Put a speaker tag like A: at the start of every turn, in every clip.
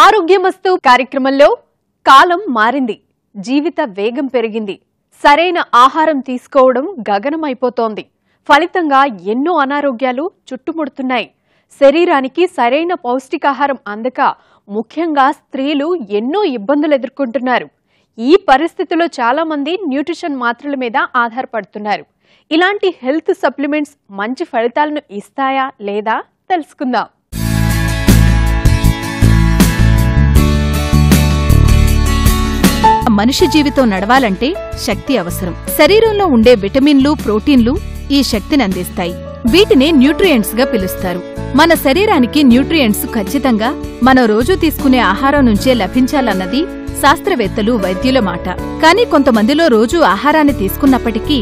A: ఆరోగ్యమస్తు కార్యక్రమంలో కాలం మారింది, జీవిత వేగం పెరిగింది, సరైన ఆహారం తీసుకోవడం గగనమైపోతోంది. ఫలితంగా ఎన్నో అనారోగ్యాలు చుట్టుముడుతున్నాయి. శరీరానికి సరైన పౌష్టికాహారం అందక ముఖ్యంగా స్త్రీలు ఎన్నో ఇబ్బందులు ఎదుర్కొంటున్నారు. ఈ పరిస్థితిలో చాలా మంది న్యూట్రిషన్ మాత్రల మీద ఆధారపడుతున్నారు. ఇలాంటి హెల్త్ సప్లిమెంట్స్ మంచి ఫలితాలను ఇస్తాయా లేదా తెలుసుకుందాం.
B: మనిషి జీవితం నడవాలంటే శక్తి అవసరం. శరీరంలో ఉండే విటమిన్లు, ప్రోటీన్లు ఈ శక్తిని అందిస్తాయి. వీటిని న్యూట్రియంట్స్ గా పిలుస్తారు. మన శరీరానికి న్యూట్రియంట్స్ ఖచ్చితంగా మనం రోజూ తీసుకునే ఆహారం నుంచే లభించాలన్నది శాస్త్రవేత్తలు, వైద్యుల మాట. కానీ కొంతమందిలో రోజూ ఆహారాన్ని తీసుకున్నప్పటికీ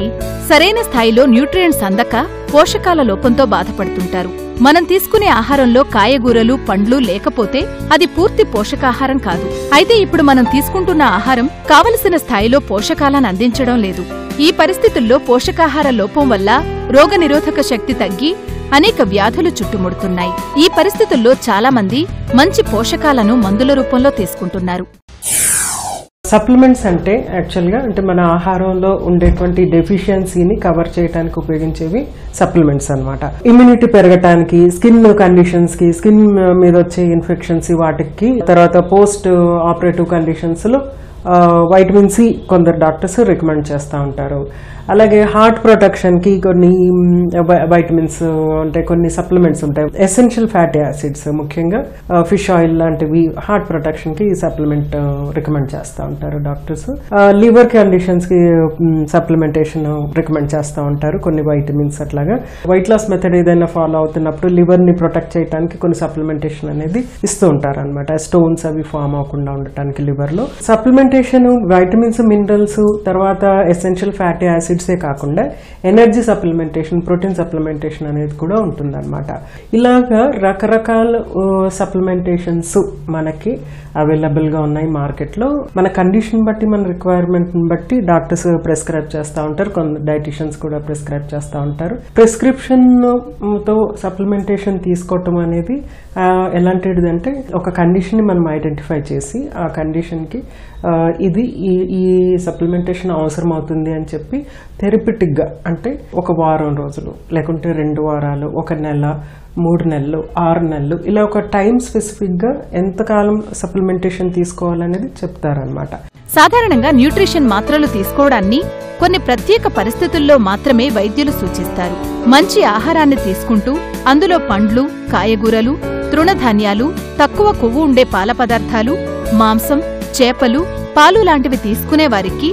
B: సరైన స్థాయిలో న్యూట్రియంట్స్ అందక పోషకాల లోపంతో బాధపడుతుంటారు. మనం తీసుకునే ఆహారంలో కాయగూరలు, పండ్లు లేకపోతే అది పూర్తి పోషకాహారం కాదు. అయితే ఇప్పుడు మనం తీసుకుంటున్న ఆహారం కావలసిన స్థాయిలో పోషకాలను అందించడం లేదు. ఈ పరిస్థితుల్లో పోషకాహార లోపం వల్ల రోగనిరోధక శక్తి తగ్గి అనేక వ్యాధులు చుట్టుముడుతున్నాయి. ఈ పరిస్థితుల్లో చాలా మంది మంచి పోషకాలను మందుల రూపంలో తీసుకుంటున్నారు.
C: సప్లిమెంట్స్ అంటే యాక్చువల్గా మన ఆహారంలో ఉండేటువంటి డెఫిషియన్సీని కవర్ చేయడానికి ఉపయోగించేవి సప్లిమెంట్స్ అన్నమాట. ఇమ్యూనిటీ పెరగటానికి, స్కిన్ కండిషన్స్ కి, స్కిన్ మీద వచ్చే ఇన్ఫెక్షన్స్ వాటికి, తర్వాత పోస్ట్ ఆపరేటివ్ కండిషన్స్ లో వైటమిన్ సి కొందరు డాక్టర్స్ రికమెండ్ చేస్తూ ఉంటారు. అలాగే హార్ట్ ప్రొటెక్షన్ కి కొన్ని వైటమిన్స్ అంటే కొన్ని సప్లిమెంట్స్ ఉంటాయి. ఎసెన్షియల్ ఫ్యాటీ యాసిడ్స్ ముఖ్యంగా ఫిష్ ఆయిల్ లాంటివి హార్ట్ ప్రొటెక్షన్ కి సప్లిమెంట్ రికమెండ్ చేస్తూ ఉంటారు డాక్టర్స్. లివర్ కండిషన్స్ కి సప్లిమెంటేషన్ రికమెండ్ చేస్తూ ఉంటారు కొన్ని వైటమిన్స్. అట్లాగా వెయిట్ లాస్ మెథడ్ ఏదైనా ఫాలో అవుతున్నప్పుడు లివర్ ని ప్రొటెక్ట్ చేయడానికి కొన్ని సప్లిమెంటేషన్ అనేది ఇస్తూ ఉంటారు అనమాట. స్టోన్స్ అవి ఫామ్ అవ్వకుండా ఉండటానికి లివర్ లో. సప్లిమెంటేషన్ వైటమిన్స్, మినరల్స్, తర్వాత ఎసెన్షియల్ ఫ్యాటీ యాసిడ్స్ కాకుండా ఎనర్జీ సప్లిమెంటేషన్, ప్రోటీన్ సప్లిమెంటేషన్ అనేది కూడా ఉంటుందన్నమాట. ఇలాగా రకరకాల సప్లిమెంటేషన్స్ మనకి అవైలబుల్ గా ఉన్నాయి మార్కెట్ లో. మన కండిషన్ బట్టి, మన రిక్వైర్మెంట్ బట్టి డాక్టర్స్ ప్రిస్క్రైబ్ చేస్తూ ఉంటారు, కొంత డైటిషియన్స్ కూడా ప్రిస్క్రైబ్ చేస్తూ ఉంటారు. ప్రిస్క్రిప్షన్ తో సప్లిమెంటేషన్ తీసుకోవటం అనేది ఎలాంటిది అంటే ఒక కండిషన్ ని మనం ఐడెంటిఫై చేసి ఆ కండిషన్ కి ఇది ఈ సప్లిమెంటేషన్ అవసరం అవుతుంది అని చెప్పి థెరపిటిక్ గా, అంటే ఒక వారం రోజులు, లేకుంటే 2 వారాలు, 1 నెల, 3 నెలలు, 6 నెలలు, ఇలా ఒక టైం స్పెసిఫిక్ గా ఎంతకాలం సప్లిమెంటేషన్ తీసుకోవాలనేది చెప్తారనమాట.
B: సాధారణంగా న్యూట్రిషన్ మాత్రలు తీసుకోవడాన్ని కొన్ని ప్రత్యేక పరిస్థితుల్లో మాత్రమే వైద్యులు సూచిస్తారు. మంచి ఆహారాన్ని తీసుకుంటూ అందులో పండ్లు, కాయగూరలు, తృణధాన్యాలు, తక్కువ కొవ్వు ఉండే పాల పదార్థాలు, మాంసం, చేపలు, పాలు లాంటివి తీసుకునే వారికి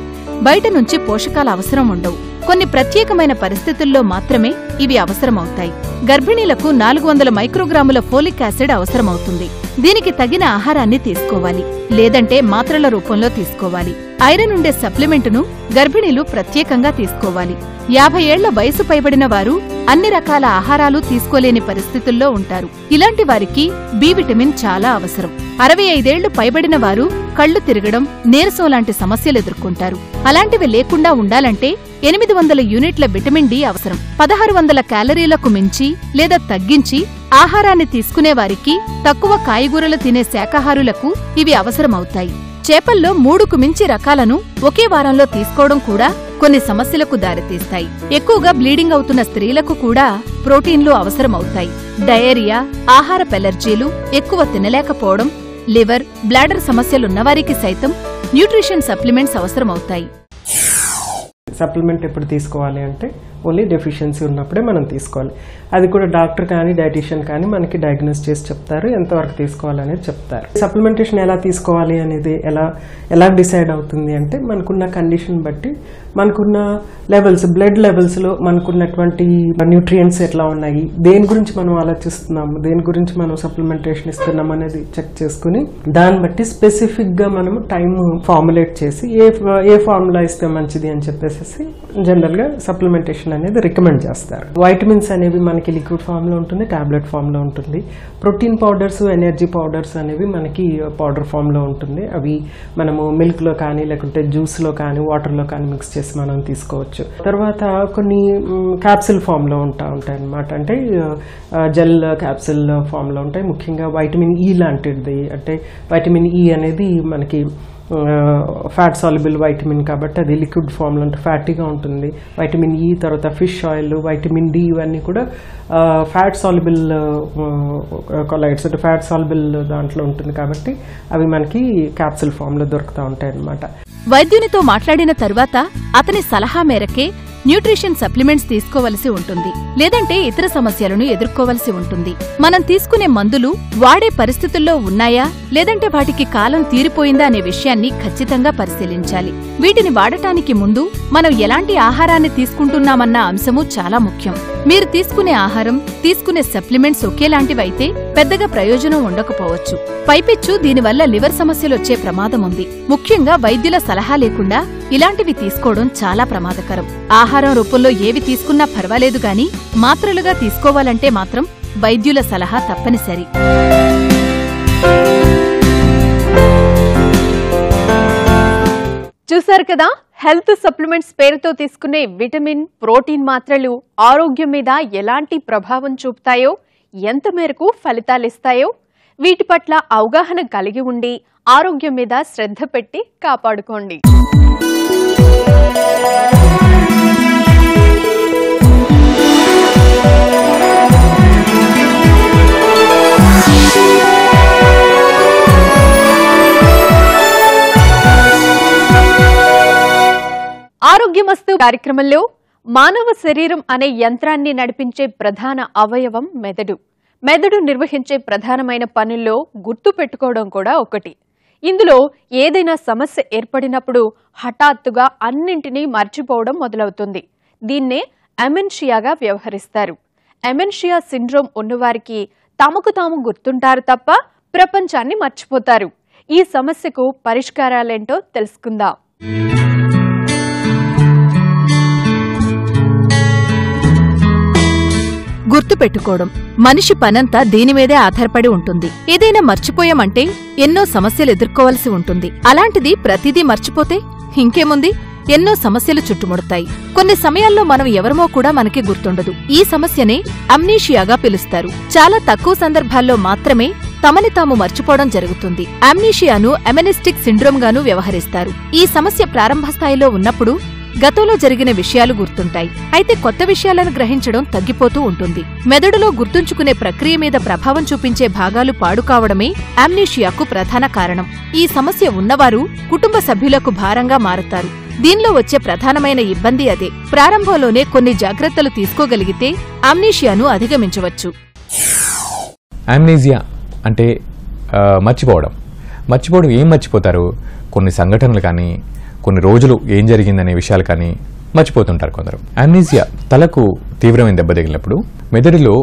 B: బయట నుంచి పోషకాలు అవసరం ఉండవు. కొన్ని ప్రత్యేకమైన పరిస్థితుల్లో మాత్రమే ఇవి అవసరమవుతాయి. గర్భిణీలకు 400 మైక్రోగ్రాముల ఫోలిక్ యాసిడ్ అవసరమవుతుంది. దీనికి తగిన ఆహారాన్ని తీసుకోవాలి, లేదంటే మాత్రల రూపంలో తీసుకోవాలి. ఐరన్ ఉండే సప్లిమెంటును గర్భిణీలు ప్రత్యేకంగా తీసుకోవాలి. 50 ఏళ్ల వయసు పైబడిన వారు అన్ని రకాల ఆహారాలు తీసుకోలేని పరిస్థితుల్లో ఉంటారు. ఇలాంటి వారికి బి విటమిన్ చాలా అవసరం. 65 ఏళ్లు పైబడిన వారు కళ్లు తిరగడం, నీరసం లాంటి సమస్యలు ఎదుర్కొంటారు. అలాంటివి లేకుండా ఉండాలంటే 800 యూనిట్ల విటమిన్ డి అవసరం. 1600 క్యాలరీలకు మించి లేదా తగ్గించి ఆహారాన్ని తీసుకునే వారికి, తక్కువ కాయగూరలు తినే శాకాహారులకు ఇవి అవసరమవుతాయి. చేపల్లో 3కు మించి రకాలను ఒకే వారంలో తీసుకోవడం కూడా కొన్ని సమస్యలకు దారితీస్తాయి. ఎక్కువగా బ్లీడింగ్ అవుతున్న స్త్రీలకు కూడా ప్రోటీన్లు అవసరమవుతాయి. డయేరియా, ఆహారపు ఎలర్జీలు, ఎక్కువ తినలేకపోవడం, లివర్, బ్లాడర్ సమస్యలున్నవారికి సైతం న్యూట్రిషన్ సప్లిమెంట్స్ అవసరమవుతాయి.
C: సప్లిమెంట్ ఎప్పుడు తీసుకోవాలి అంటే ఓన్లీ డెఫిషియన్సీ ఉన్నప్పుడే మనం తీసుకోవాలి. అది కూడా డాక్టర్ కానీ డైటీషియన్ కానీ మనకి డయాగ్నోస్ చేసి చెప్తారు, ఎంతవరకు తీసుకోవాలనేది చెప్తారు. సప్లిమెంటేషన్ ఎలా తీసుకోవాలి అనేది ఎలా డిసైడ్ అవుతుంది అంటే మనకున్న కండిషన్ బట్టి, మనకున్న లెవెల్స్, బ్లడ్ లెవెల్స్ లో మనకున్నటువంటి న్యూట్రియంట్స్ ఎట్లా ఉన్నాయి, దేని గురించి మనం ఆలోచిస్తున్నాము, దేని గురించి మనం సప్లిమెంటేషన్ ఇస్తున్నాం అనేది చెక్ చేసుకుని దాన్ని బట్టి స్పెసిఫిక్ గా మనం టైం ఫార్ములేట్ చేసి ఏ ఫార్ములా ఇస్తే మంచిది అని చెప్పేసి జనరల్ గా సప్లిమెంటేషన్ కన్సంప్షన్ అనేది రికమెండ్ చేస్తారు. వైటమిన్స్ అనేవి మనకి లిక్విడ్ ఫామ్లో ఉంటుంది, టాబ్లెట్ ఫామ్లో ఉంటుంది. ప్రోటీన్ పౌడర్స్, ఎనర్జీ పౌడర్స్ అనేవి మనకి పౌడర్ ఫామ్లో ఉంటుంది. అవి మనము మిల్క్లో కానీ లేకుంటే జ్యూస్లో కానీ వాటర్లో కానీ మిక్స్ చేసి మనం తీసుకోవచ్చు. తర్వాత కొన్ని క్యాప్సిల్ ఫామ్లో ఉంటాయి అన్నమాట. అంటే జెల్ క్యాప్సిల్ ఫామ్లో ఉంటాయి. ముఖ్యంగా వైటమిన్ ఈ లాంటిది. అంటే వైటమిన్ ఈ అనేది మనకి ఫ్యాట్ సాల్యుబుల్ వైటమిన్ కాబట్టి అది లిక్విడ్ ఫామ్లో అంటే ఫ్యాటీగా ఉంటుంది. వైటమిన్ ఈ, తర్వాత ఫిష్ ఆయిల్, వైటమిన్ డి ఇవన్నీ కూడా ఫ్యాట్ సాల్యుబుల్ కొలైడ్స్ అంటే ఫ్యాట్ సాల్యుబుల్ దాంట్లో ఉంటుంది కాబట్టి అవి మనకి క్యాప్సిల్ ఫామ్లో దొరుకుతూ ఉంటాయి అన్నమాట.
B: వైద్యునితో మాట్లాడిన తరువాత అతని సలహా మేరకే న్యూట్రిషన్ సప్లిమెంట్స్ తీసుకోవలసి ఉంటుంది. లేదంటే ఇతర సమస్యలను ఎదుర్కోవలసి ఉంటుంది. మనం తీసుకునే మందులు వాడే పరిస్థితుల్లో ఉన్నాయా లేదంటే వాటికి కాలం తీరిపోయిందా అనే విషయాన్ని ఖచ్చితంగా పరిశీలించాలి. వీటిని వాడటానికి ముందు మనం ఎలాంటి ఆహారాన్ని తీసుకుంటున్నామన్న అంశము చాలా ముఖ్యం. మీరు తీసుకునే ఆహారం, తీసుకునే సప్లిమెంట్స్ ఒకేలాంటివైతే పెద్దగా ప్రయోజనం ఉండకపోవచ్చు. పైపెచ్చు దీనివల్ల లివర్ సమస్యలొచ్చే ప్రమాదముంది. ముఖ్యంగా వైద్యుల సలహా లేకుండా ఇలాంటివి తీసుకోవడం చాలా ప్రమాదకరం. ఆహారం రూపంలో ఏవి తీసుకున్నా పర్వాలేదు గాని మాత్రలుగా తీసుకోవాలంటే మాత్రం వైద్యుల సలహా తప్పనిసరి.
A: చూశారు కదా, హెల్త్ సప్లిమెంట్స్ పేరుతో తీసుకునే విటమిన్, ప్రోటీన్ మాత్రలు ఆరోగ్యం మీద ఎలాంటి ప్రభావం చూపుతాయో, ఎంత మేరకు ఫలితాలిస్తాయో, వీటి పట్ల అవగాహన కలిగి ఉండి ఆరోగ్యం మీద శ్రద్ధ పెట్టి కాపాడుకోండి. ఆరోగ్యమస్తు కార్యక్రమంలో మానవ శరీరం అనే యంత్రాన్ని నడిపించే ప్రధాన అవయవం మెదడు. మెదడు నిర్వహించే ప్రధానమైన పనుల్లో గుర్తు పెట్టుకోవడం కూడా ఒకటి. ఇందులో ఏదైనా సమస్య ఏర్పడినప్పుడు హఠాత్తుగా అన్నింటినీ మర్చిపోవడం మొదలవుతుంది. దీన్నే ఎమెన్షియాగా వ్యవహరిస్తారు. ఎమెన్షియా సిండ్రోమ్ ఉన్నవారికి తమకు తాము గుర్తుంటారు తప్ప ప్రపంచాన్ని మర్చిపోతారు. ఈ సమస్యకు పరిష్కారాలేంటో తెలుసుకుందాం.
B: గుర్తుపెట్టుకోవడం మనిషి పనంతా దీనిమీదే ఆధారపడి ఉంటుంది. ఏదైనా మర్చిపోయామంటే ఎన్నో సమస్యలు ఎదుర్కోవలసి ఉంటుంది. అలాంటిది ప్రతిదీ మర్చిపోతే ఇంకేముంది, ఎన్నో సమస్యలు చుట్టుముడతాయి. కొన్ని సమయాల్లో మనం ఎవరమో కూడా మనకి గుర్తుండదు. ఈ సమస్యనే అమ్నీషియాగా పిలుస్తారు. చాలా తక్కువ సందర్భాల్లో మాత్రమే తమని తాము మర్చిపోవడం జరుగుతుంది. అమ్నీషియాను ఎమెనిస్టిక్ సిండ్రోమ్ గాను వ్యవహరిస్తారు. ఈ సమస్య ప్రారంభ స్థాయిలో ఉన్నప్పుడు గతంలో జరిగిన విషయాలు గుర్తుంటాయి. అయితే కొత్త విషయాలను గ్రహించడం తగ్గిపోతూ ఉంటుంది. మెదడులో గుర్తుంచుకునే ప్రక్రియ మీద ప్రభావం చూపించే భాగాలు పాడుకావడమే అమ్నీషియాకు ప్రధాన కారణం. ఈ సమస్య ఉన్నవారు కుటుంబ సభ్యులకు భారంగా మారుతారు. దీనిలో వచ్చే ప్రధానమైన ఇబ్బంది అదే. ప్రారంభంలోనే కొన్ని జాగ్రత్తలు తీసుకోగలిగితే అమ్నీషియాను అధిగమించవచ్చు.
D: అమ్నీజియా అంటే మర్చిపోవడం ఏం మర్చిపోతారు? కొన్ని సంఘటనలు కానీ, కొన్ని రోజులు ఏం జరిగిందనే విషయాలు కానీ మర్చిపోతుంటారు కొందరు. అమ్నీజియా తలకు తీవ్రమైన దెబ్బ తగిలినప్పుడు మెదడులో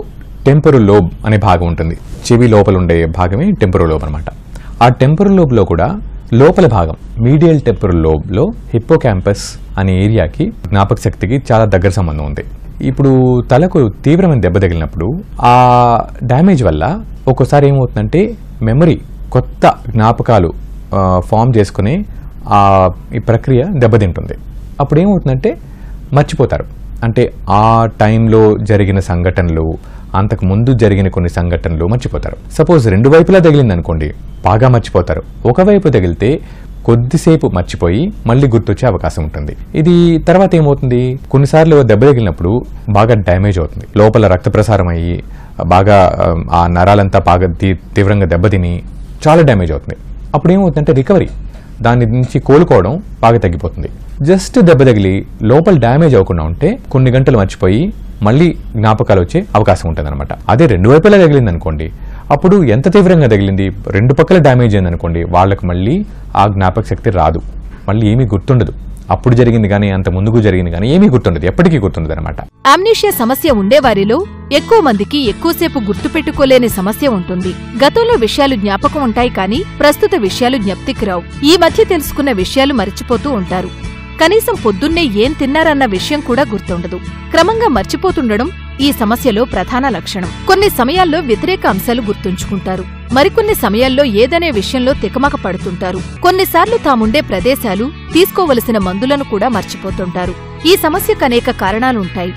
D: టెంపరల్ లోబ్ అనే భాగం ఉంటుంది. చెవి లోపల ఉండే భాగమే టెంపరల్ లోబ్ అనమాట. ఆ టెంపరల్ లోబ్ లో కూడా లోపల భాగం మీడియల్ టెంపరల్ లోబ్ లో హిప్పోకాంపస్ అనే ఏరియాకి జ్ఞాపక శక్తికి చాలా దగ్గర సంబంధం ఉంది. ఇప్పుడు తలకు తీవ్రమైన దెబ్బ తగిలినప్పుడు ఆ డ్యామేజ్ వల్ల ఒక్కోసారి ఏమవుతుందంటే మెమరీ, కొత్త జ్ఞాపకాలు ఫామ్ చేసుకుని ఈ ప్రక్రియ దెబ్బతింటుంది. అప్పుడు ఏమవుతుందంటే మర్చిపోతారు. అంటే ఆ టైంలో జరిగిన సంఘటనలు, అంతకు ముందు జరిగిన కొన్ని సంఘటనలు మర్చిపోతారు. సపోజ్ రెండు వైపులా తగిలింది అనుకోండి, బాగా మర్చిపోతారు. ఒకవైపు తగిలితే కొద్దిసేపు మర్చిపోయి మళ్ళీ గుర్తొచ్చే అవకాశం ఉంటుంది. ఇది తర్వాత ఏమవుతుంది, కొన్నిసార్లు దెబ్బ తగిలినప్పుడు బాగా డ్యామేజ్ అవుతుంది. లోపల రక్త ప్రసారం అయ్యి బాగా ఆ నరాలంతా బాగా తీవ్రంగా దెబ్బతిని చాలా డ్యామేజ్ అవుతుంది. అప్పుడు ఏమవుతుందంటే రికవరీ, దాని నుంచి కోలుకోవడం బాగా తగ్గిపోతుంది. జస్ట్ దెబ్బ తగిలి లోపల డ్యామేజ్ అవ్వకుండా ఉంటే కొన్ని గంటలు మర్చిపోయి మళ్ళీ జ్ఞాపకాలు వచ్చే అవకాశం ఉంటుంది అనమాట. అదే రెండు వైపులా తగిలింది అనుకోండి, అప్పుడు ఎంత తీవ్రంగా తగిలింది, రెండు పక్కల డ్యామేజ్ అయింది అనుకోండి, వాళ్ళకి మళ్ళీ ఆ జ్ఞాపక శక్తి రాదు, మళ్ళీ ఏమీ గుర్తుండదు. అప్పుడు జరిగింది కానీ అంత ముందుకు జరిగింది కానీ ఏమీ గుర్తుండదు, ఎప్పటికీ గుర్తుండదు అనమాట.
B: అమ్నీషియా సమస్య ఉండేవారిలో ఎక్కువ మందికి ఎక్కువసేపు గుర్తుపెట్టుకోలేని సమస్య ఉంటుంది. గతంలో విషయాలు జ్ఞాపకం ఉంటాయి కానీ ప్రస్తుత విషయాలు జ్ఞప్తికి రావు. ఈ మధ్య తెలుసుకున్న విషయాలు మరిచిపోతూ ఉంటారు. కనీసం పొద్దున్నే ఏం తిన్నారన్న విషయం కూడా గుర్తుండదు. క్రమంగా మర్చిపోతుండడం ఈ సమస్యలో ప్రధాన లక్షణం. కొన్ని సమయాల్లో వ్యతిరేక అంశాలు గుర్తుంచుకుంటారు, మరికొన్ని సమయాల్లో ఏదనే విషయంలో తికమక పడుతుంటారు. కొన్నిసార్లు తాముండే ప్రదేశాలు, తీసుకోవలసిన మందులను కూడా మర్చిపోతుంటారు. ఈ సమస్యకు అనేక కారణాలుంటాయి.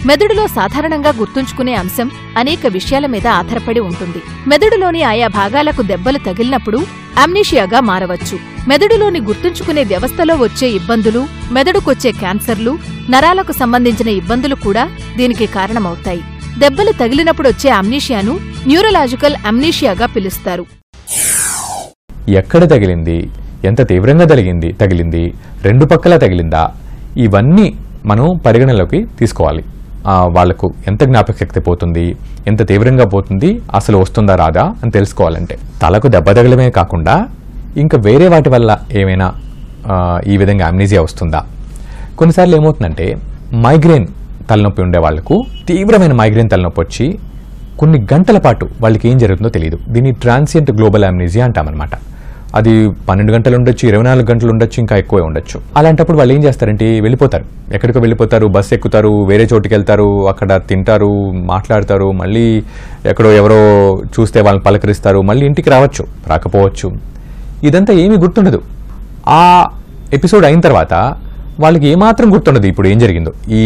B: మెదడులో సాధారణంగా గుర్తుంచుకునే అంశం అనేక విషయాల మీద ఆధారపడి ఉంటుంది. మెదడులోని ఆయా భాగాలకు దెబ్బలు తగిలినప్పుడు అమ్నీషియాగా మారవచ్చు. మెదడులోని గుర్తుంచుకునే వ్యవస్థలో వచ్చే ఇబ్బందులు, మెదడుకొచ్చే క్యాన్సర్లు, నరాలకు సంబంధించిన ఇబ్బందులు కూడా దీనికి కారణమవుతాయి. దెబ్బలు తగిలినప్పుడొచ్చే అమ్నీషియాను న్యూరలాజికల్ అమ్నీషియాగా పిలుస్తారు.
D: ఎక్కడ తగిలింది, ఎంత తీవ్రంగా తగిలింది, రెండు పక్కలా తగిలిందా, ఇవన్నీ మనం పరిగణలోకి తీసుకోవాలి. వాళ్లకు ఎంత జ్ఞాపక శక్తి పోతుంది, ఎంత తీవ్రంగా పోతుంది, అసలు వస్తుందా రాదా అని తెలుసుకోవాలంటే తలకు దెబ్బ తగలమే కాకుండా ఇంకా వేరే వాటి వల్ల ఏమైనా ఈ విధంగా అమ్నీజియా వస్తుందా. కొన్నిసార్లు ఏమవుతుందంటే మైగ్రేన్ తలనొప్పి ఉండే వాళ్లకు తీవ్రమైన మైగ్రేన్ తలనొప్పి వచ్చి కొన్ని గంటల పాటు వాళ్ళకి ఏం జరుగుతుందో తెలియదు. దీన్ని ట్రాన్సియంట్ గ్లోబల్ అమ్నీజియా అంటామన్నమాట. అది 12 గంటలు ఉండొచ్చు, 24 గంటలు ఉండొచ్చు, ఇంకా ఎక్కువే ఉండొచ్చు. అలాంటప్పుడు వాళ్ళు ఏం చేస్తారంటే వెళ్ళిపోతారు, ఎక్కడికో వెళ్ళిపోతారు, బస్సు ఎక్కుతారు, వేరే చోటుకి వెళ్తారు, అక్కడ తింటారు, మాట్లాడతారు, మళ్ళీ ఎక్కడో ఎవరో చూస్తే వాళ్ళని పలకరిస్తారు, మళ్ళీ ఇంటికి రాకపోవచ్చు. ఇదంతా ఏమీ గుర్తుండదు. ఆ ఎపిసోడ్ అయిన తర్వాత వాళ్ళకి ఏమాత్రం గుర్తుండదు ఇప్పుడు ఏం జరిగిందో, ఈ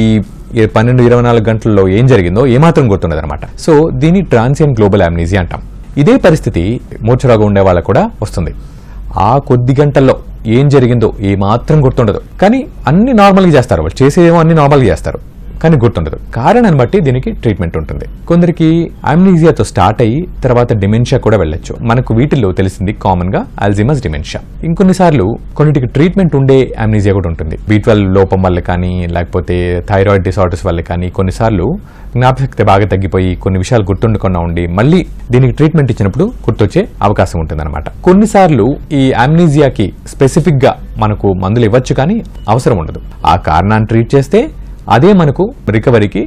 D: 12-24 గంటల్లో ఏం జరిగిందో ఏమాత్రం గుర్తుండదు అనమాట. సో దీన్ని ట్రాన్సియంట్ గ్లోబల్ అమ్నీజియా అంటాం. ఇదే పరిస్థితి మూర్ఛరోగం ఉండే వాళ్ళకు కూడా వస్తుంది. ఆ కొద్ది గంటల్లో ఏం జరిగిందో ఏమాత్రం గుర్తుండదు, కానీ అన్ని నార్మల్గా చేస్తారు, వాళ్ళు చేసేదేమో అన్ని నార్మల్గా చేస్తారు, కానీ గుర్తుండదు. కారణాన్ని బట్టి దీనికి ట్రీట్మెంట్ ఉంటుంది. కొందరికి అమ్నీజియాతో స్టార్ట్ అయ్యి తర్వాత డిమెన్షియా కూడా వెళ్ళొచ్చు. మనకు వీటిల్లో తెలిసింది కామన్ గా అల్జీమర్స్ డిమెన్షియా. ఇంకొన్నిసార్లు కొన్నిటికి ట్రీట్మెంట్ ఉండే అమ్నీజియా కూడా ఉంటుంది. B12 లోపం వల్ల కానీ, లేకపోతే థైరాయిడ్ డిసార్డర్స్ వల్ల కానీ కొన్నిసార్లు జ్ఞాపకశక్తి బాగా తగ్గిపోయి కొన్ని విషయాలు గుర్తుండకుండా ఉండి మళ్ళీ దీనికి ట్రీట్మెంట్ ఇచ్చినప్పుడు గుర్తొచ్చే అవకాశం ఉంటుందన్నమాట. కొన్నిసార్లు ఈ అమ్నీజియాకి స్పెసిఫిక్ గా మనకు మందులు ఇవ్వచ్చు, కానీ అవసరం ఉండదు. ఆ కారణాన్ని ట్రీట్ చేస్తే అదే మనకు రికవరీకి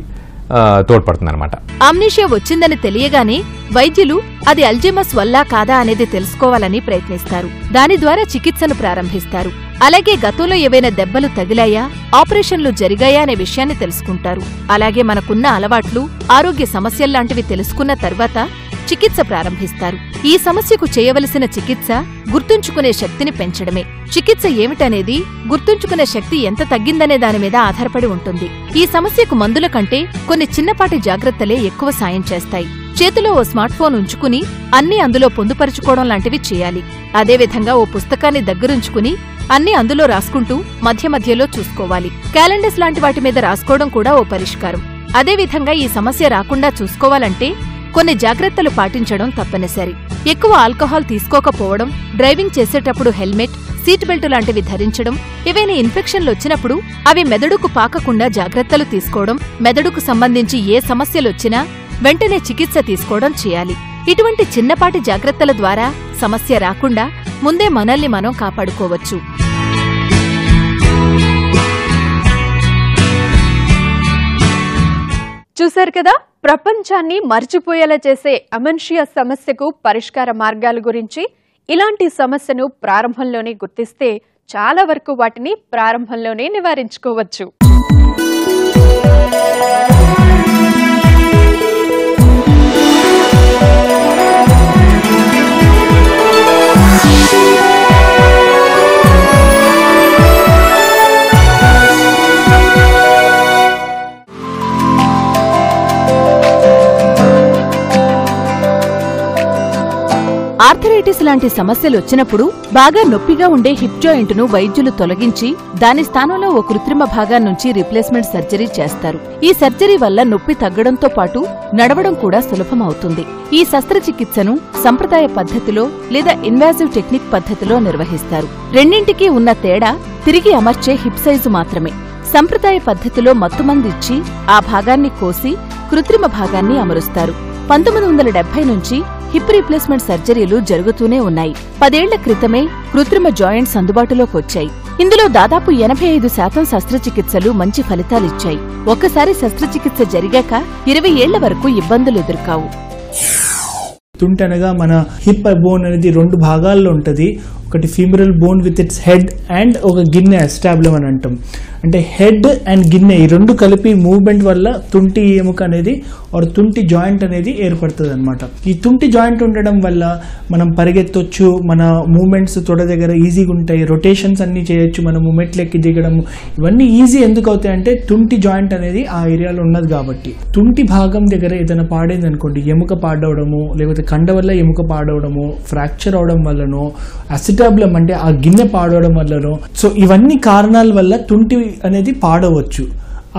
D: తోడ్పడుతుంది అనమాట.
B: అమ్నీషియా వచ్చిందని తెలియగానే వైద్యులు అది అల్జీమర్స్ వల్ల కాదా అనేది తెలుసుకోవాలని ప్రయత్నిస్తారు. దాని ద్వారా చికిత్సను ప్రారంభిస్తారు. అలాగే గతంలో ఏవైనా దెబ్బలు తగిలాయా, ఆపరేషన్లు జరిగాయా అనే విషయాన్ని తెలుసుకుంటారు. అలాగే మనకున్న అలవాట్లు, ఆరోగ్య సమస్యల్లాంటివి తెలుసుకున్న తర్వాత చికిత్స ప్రారంభిస్తారు. ఈ సమస్యకు చేయవలసిన చికిత్స గుర్తుంచుకునే శక్తిని పెంచడమే. చికిత్స ఏమిటనేది గుర్తుంచుకునే శక్తి ఎంత తగ్గిందనే దాని మీద ఆధారపడి ఉంటుంది. ఈ సమస్యకు మందుల కంటే కొన్ని చిన్నపాటి జాగ్రత్తలే ఎక్కువ సాయం చేస్తాయి. చేతిలో ఓ స్మార్ట్ ఫోన్ ఉంచుకుని అన్నీ అందులో పొందుపరుచుకోవడం లాంటివి చేయాలి. అదేవిధంగా ఓ పుస్తకాన్ని దగ్గరుంచుకుని అన్నీ అందులో రాసుకుంటూ మధ్య మధ్యలో చూసుకోవాలి. క్యాలెండర్స్ లాంటి వాటి మీద రాసుకోవడం కూడా ఓ పరిష్కారం. అదేవిధంగా ఈ సమస్య రాకుండా చూసుకోవాలంటే కొన్ని జాగ్రత్తలు పాటించడం తప్పనిసరి. ఎక్కువ ఆల్కహాల్ తీసుకోకపోవడం, డ్రైవింగ్ చేసేటప్పుడు హెల్మెట్, సీట్ బెల్ట్ లాంటివి ధరించడం, ఏవైనా ఇన్ఫెక్షన్లు వచ్చినప్పుడు అవి మెదడుకు పాకకుండా జాగ్రత్తలు తీసుకోవడం, మెదడుకు సంబంధించి ఏ సమస్యలొచ్చినా వెంటనే చికిత్స తీసుకోవడం చేయాలి. ఇటువంటి చిన్నపాటి జాగ్రత్తల ద్వారా సమస్య రాకుండా ముందే మనల్ని మనం కాపాడుకోవచ్చు.
A: చూశారు కదా, ప్రపంచాన్ని మర్చిపోయేలా చేసే అమెన్షియా సమస్యకు పరిష్కార మార్గాల గురించి. ఇలాంటి సమస్యను ప్రారంభంలోనే గుర్తిస్తే చాలా వరకు వాటిని ప్రారంభంలోనే నివారించుకోవచ్చు.
B: ఆర్థరైటిస్ లాంటి సమస్యలొచ్చినప్పుడు బాగా నొప్పిగా ఉండే హిప్ జాయింట్ ను వైద్యులు తొలగించి దాని స్థానంలో ఓ కృత్రిమ భాగాన్నుంచి రీప్లేస్మెంట్ సర్జరీ చేస్తారు. ఈ సర్జరీ వల్ల నొప్పి తగ్గడంతో పాటు నడవడం కూడా సులభమవుతుంది. ఈ శస్త్రచికిత్సను సంప్రదాయ పద్ధతిలో లేదా ఇన్వాజివ్ టెక్నిక్ పద్ధతిలో నిర్వహిస్తారు. రెండింటికీ ఉన్న తేడా తిరిగి అమర్చే హిప్ సైజు మాత్రమే. సంప్రదాయ పద్ధతిలో మత్తుమందిచ్చి ఆ భాగాన్ని కోసి కృత్రిమ భాగాన్ని అమరుస్తారు. 1970 నుంచి హిప్ రీప్లేస్మెంట్ సర్జరీలు జరుగుతూనే ఉన్నాయి. 10 ఏళ్ల క్రితమే కృత్రిమ జాయింట్స్ అందుబాటులోకి వచ్చాయి. ఇందులో దాదాపు 85% శస్త్రచికిత్సలు మంచి ఫలితాలిచ్చాయి. ఒక్కసారి శస్త్రచికిత్స జరిగాక 20 ఏళ్ల వరకు ఇబ్బందులు ఎదుర్కావు.
E: తుంటి అనగా మన హిప్ బోన్ అనేది 2 భాగాల్లో ఉంటుంది. ఒకటి femoral bone with its head and ఒక గిన్నె అస్టాబ్లం అని అంటాం. అంటే హెడ్ అండ్ గిన్నె ఈ రెండు కలిపి మూవ్మెంట్ వల్ల తుంటి ఎముక అనేది ఆర్ తుంటి జాయింట్ అనేది ఏర్పడుతుంది అనమాట. ఈ తుంటి జాయింట్ ఉండడం వల్ల మనం పరిగెత్తొచ్చు, మన మూమెంట్స్ తొడ దగ్గర ఈజీగా ఉంటాయి, రొటేషన్స్ అన్ని చేయొచ్చు, మన మూమెంట్లు ఎక్కి దిగడం ఇవన్నీ ఈజీ ఎందుకు అవుతాయి అంటే తుంటి జాయింట్ అనేది ఆ ఏరియాలో ఉన్నది కాబట్టి. తుంటి భాగం దగ్గర ఏదైనా పాడైంది అనుకోండి, ఎముక పాడవడము, లేకపోతే కండ వల్ల ఎముక పాడవడము, ఫ్రాక్చర్ అవడం వల్లనో, అసిటాబ్లం అంటే ఆ గిన్నె పాడవడం వల్లనో, సో ఇవన్నీ కారణాల వల్ల తుంటి అనేది పాడవచ్చు.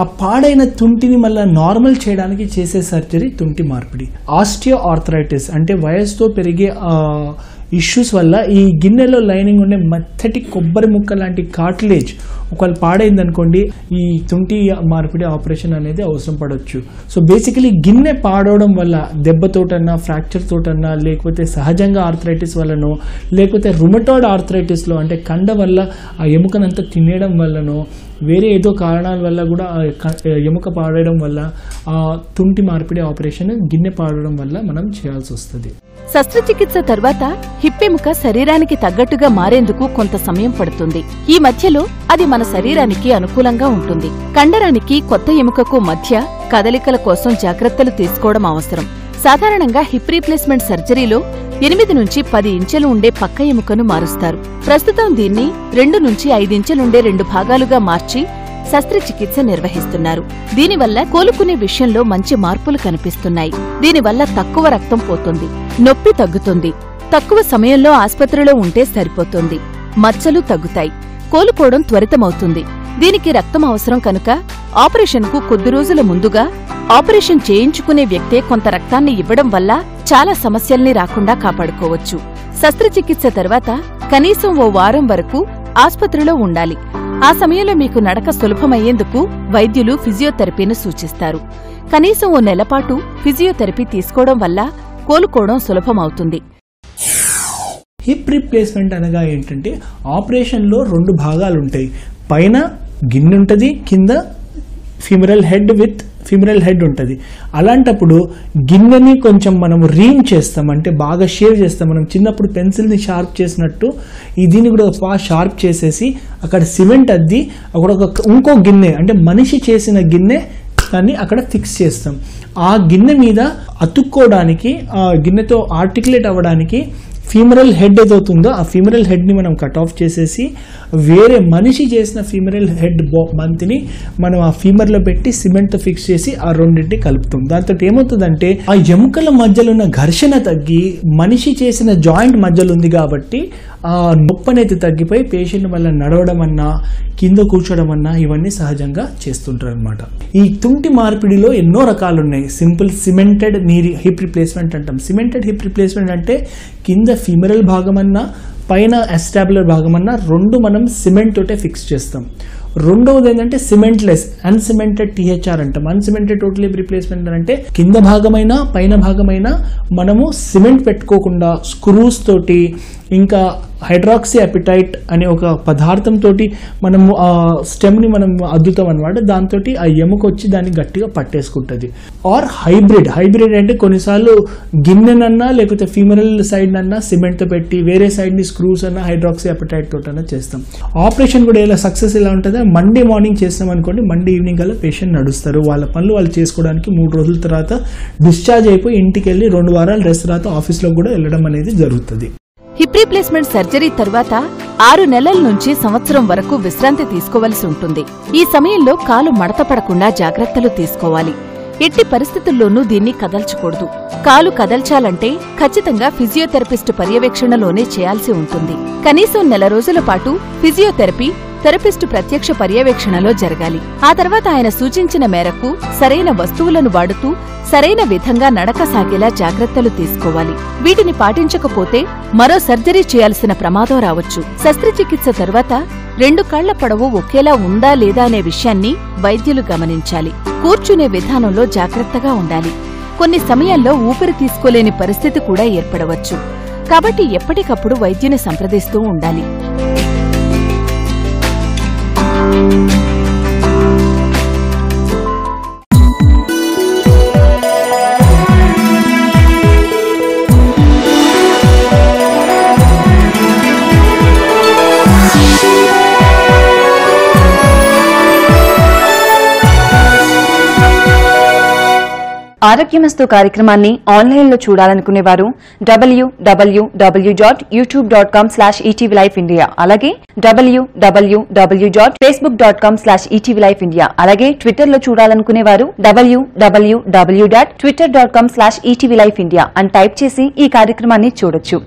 E: ఆ పాడైన తుంటిని మళ్ళీ నార్మల్ చేయడానికి చేసే సర్జరీ తుంటి మార్పిడి. ఆస్టియో ఆర్థరైటిస్ అంటే వయసుతో పెరిగే ఇష్యూస్ వల్ల ఈ గిన్నెలో లైనింగ్ ఉండే మెత్తటి కొబ్బరి ముక్క లాంటి కార్టిలేజ్ ఒకవేళ పాడైంది అనుకోండి, ఈ తుంటి మార్పిడి ఆపరేషన్ అనేది అవసరం పడవచ్చు. సో బేసికలీ గిన్నె పాడవడం వల్ల దెబ్బతోటన్నా, ఫ్రాక్చర్ తోటన్నా, లేకపోతే సహజంగా ఆర్థరైటిస్ వల్లనో, లేకపోతే రుమటాయిడ్ ఆర్థరైటిస్లో అంటే కండ వల్ల ఆ ఎముకనంతా తినేయడం వల్లనో, వేరే ఏదో కారణాల వల్ల కూడా ఎముక పాడడం వల్ల ఆ తుంటి మార్పిడి ఆపరేషన్ గిన్నె పాడడం వల్ల మనం చేయాల్సి వస్తుంది.
B: శస్త్రచికిత్స తర్వాత హిప్ ఎముక శరీరానికి తగ్గట్టుగా మారేందుకు కొంత సమయం పడుతుంది. ఈ మధ్యలో అది మన శరీరానికి అనుకూలంగా ఉంటుంది. కండరానికి కొత్త ఎముకకు మధ్య కదలికల కోసం జాగ్రత్తలు తీసుకోవడం అవసరం. సాధారణంగా హిప్ రీప్లేస్మెంట్ సర్జరీలో 8 నుంచి 10 ఇంచెలు ఉండే పక్క ఎముకను మారుస్తారు. ప్రస్తుతం దీన్ని 2 నుంచి 5 ఇంచెలుండే 2 భాగాలుగా మార్చి శస్త్రచికిత్స నిర్వహిస్తున్నారు. దీనివల్ల కోలుకునే విషయంలో మంచి మార్పులు కనిపిస్తున్నాయి. దీనివల్ల తక్కువ రక్తం పోతుంది, నొప్పి తగ్గుతుంది, తక్కువ సమయంలో ఆస్పత్రిలో ఉంటే సరిపోతుంది, మచ్చలు తగ్గుతాయి, కోలుకోవడం త్వరితమవుతుంది. దీనికి రక్తం అవసరం కనుక ఆపరేషన్కు కొద్ది రోజుల ముందుగా ఆపరేషన్ చేయించుకునే వ్యక్తే కొంత రక్తాన్ని ఇవ్వడం వల్ల చాలా సమస్యల్ని రాకుండా కాపాడుకోవచ్చు. శస్త్రచికిత్స తర్వాత కనీసం ఓ వారం వరకు ఆస్పత్రిలో ఉండాలి. ఆ సమయంలో మీకు నడక సులభమయ్యేందుకు వైద్యులు ఫిజియోథెరపీని సూచిస్తారు. కనీసం ఓ నెలపాటు ఫిజియోథెరపీ తీసుకోవడం వల్ల కోలుకోవడం సులభమవుతుంది.
E: హిప్ రీప్లేస్మెంట్ అనగా ఏంటంటే ఆపరేషన్లో 2 భాగాలు ఉంటాయి. పైన గిన్నె ఉంటుంది, కింద femoral head with femoral head ఉంటుంది. అలాంటప్పుడు గిన్నెని కొంచెం మనము రీమ్ చేస్తాం, అంటే బాగా షేవ్ చేస్తాం. మనం చిన్నప్పుడు పెన్సిల్ని షార్ప్ చేసినట్టు దీన్ని కూడా బాగా షార్ప్ చేసేసి అక్కడ సిమెంట్ అద్ది అక్కడ ఇంకో గిన్నె అంటే మనిషి చేసిన గిన్నె దాన్ని అక్కడ ఫిక్స్ చేస్తాం. ఆ గిన్నె మీద అతుక్కోవడానికి, ఆ గిన్నెతో ఆర్టికులేట్ అవ్వడానికి ఫీమరల్ హెడ్ ఏదవుతుందో ఆ ఫీమరల్ హెడ్ని మనం కట్ ఆఫ్ చేసేసి వేరే మనిషి చేసిన ఫీమరల్ హెడ్ బంతిని మనం ఆ ఫీమర్లో పెట్టి సిమెంట్తో ఫిక్స్ చేసి ఆ రెండింటిని కలుపుతాం. దాంతో ఏమవుతుందంటే ఆ ఎముకల మధ్యలో ఉన్న ఘర్షణ తగ్గి మనిషి చేసిన జాయింట్ మధ్యలో ఉంది కాబట్టి ఆ నొప్పి అనేది తగ్గిపోయి పేషెంట్ వల్ల నడవడం అన్నా, కింద కూర్చోవడం అన్నా ఇవన్నీ సహజంగా చేస్తుంటారు అనమాట. ఈ తుంటి మార్పిడిలో ఎన్నో రకాలు ఉన్నాయి. సింపుల్ సిమెంటెడ్ నీ హిప్ రిప్లేస్మెంట్ అంటాం. సిమెంటెడ్ హిప్ రిప్లేస్మెంట్ అంటే కింద ఫీమరల్ భాగం అన్నా పైన ఎస్టాబ్యులర్ భాగం అన్నా 2 మనం సిమెంట్ తోటే ఫిక్స్ చేస్తాం. రెండవది ఏంటంటే సిమెంట్లెస్ అన్సిమెంటెడ్ టీహెచ్ఆర్ అంటాం. అన్సిమెంటెడ్ టోటల్ హిప్ రిప్లేస్మెంట్ అంటే కింద భాగమైనా పైన భాగమైనా మనము సిమెంట్ పెట్టుకోకుండా స్క్రూస్ తోటి ఇంకా హైడ్రాక్సీ అపిటైట్ అనే ఒక పదార్థంతో మనము ఆ స్టెమ్ని మనం అద్దుతాం అనమాట. దాంతో ఆ ఎముక వచ్చి దాన్ని గట్టిగా పట్టేసుకుంటుంది. ఆర్ హైబ్రిడ్ అంటే కొన్నిసార్లు గిన్నెనన్నా లేకపోతే ఫీమరల్ సైడ్ అన్నా సిమెంట్తో పెట్టి వేరే సైడ్ని స్క్రూస్ అన్నా హైడ్రాక్సీ అపిటైట్ తోటన్నా చేస్తాం. ఆపరేషన్ కూడా ఇలా సక్సెస్ ఎలా ఉంటుందో మండే మార్నింగ్ చేస్తాం అనుకోండి, మండే ఈవినింగ్ కల్లా పేషెంట్ నడుస్తారు. వాళ్ళ పనులు వాళ్ళు చేసుకోవడానికి 3 రోజుల తర్వాత డిశ్చార్జ్ అయిపోయి ఇంటికి వెళ్ళి 2 వారాలు రెస్ట్ తర్వాత ఆఫీస్లో కూడా వెళ్ళడం అనేది జరుగుతుంది.
B: హిప్ రీప్లేస్మెంట్ సర్జరీ తర్వాత 6 నెలల నుంచి సంవత్సరం వరకు విశ్రాంతి తీసుకోవలసి ఉంటుంది. ఈ సమయంలో కాలు మడత పడకుండా జాగ్రత్తలు తీసుకోవాలి. ఎట్టి పరిస్థితుల్లోనూ దీన్ని కదల్చకూడదు. కాలు కదల్చాలంటే ఖచ్చితంగా ఫిజియోథెరపిస్టు పర్యవేక్షణలోనే చేయాల్సి ఉంటుంది. కనీసం 1 రోజుల పాటు ఫిజియోథెరపీ థెరపిస్టు ప్రత్యక్ష పర్యవేక్షణలో జరగాలి. ఆ తర్వాత ఆయన సూచించిన మేరకు సరైన వస్తువులను వాడుతూ సరైన విధంగా నడక సాగేలా జాగ్రత్తలు తీసుకోవాలి. వీటిని పాటించకపోతే మరో సర్జరీ చేయాల్సిన ప్రమాదం రావచ్చు. శస్త్రచికిత్స తర్వాత 2 కాళ్ల పొడవు ఒకేలా ఉందా లేదా అనే విషయాన్ని వైద్యులు గమనించాలి. కూర్చునే విధానంలో జాగ్రత్తగా ఉండాలి. కొన్ని సమయాల్లో ఊపిరి తీసుకోలేని పరిస్థితి కూడా ఏర్పడవచ్చు. కాబట్టి ఎప్పటికప్పుడు వైద్యుని సంప్రదిస్తూ ఉండాలి.
F: ఆరోగ్యమస్తు కార్యక్రమాన్ని ఆన్లైన్లో చూడాలనుకునేవారు www.youtube.com/etvlifeindia అలాగే www.facebook.com/etvlifeindia అలాగే ట్విట్టర్లో చూడాలనుకునేవారు www.twitter.com/etvlifeindia అని టైప్ చేసి ఈ కార్యక్రమాన్ని చూడొచ్చు.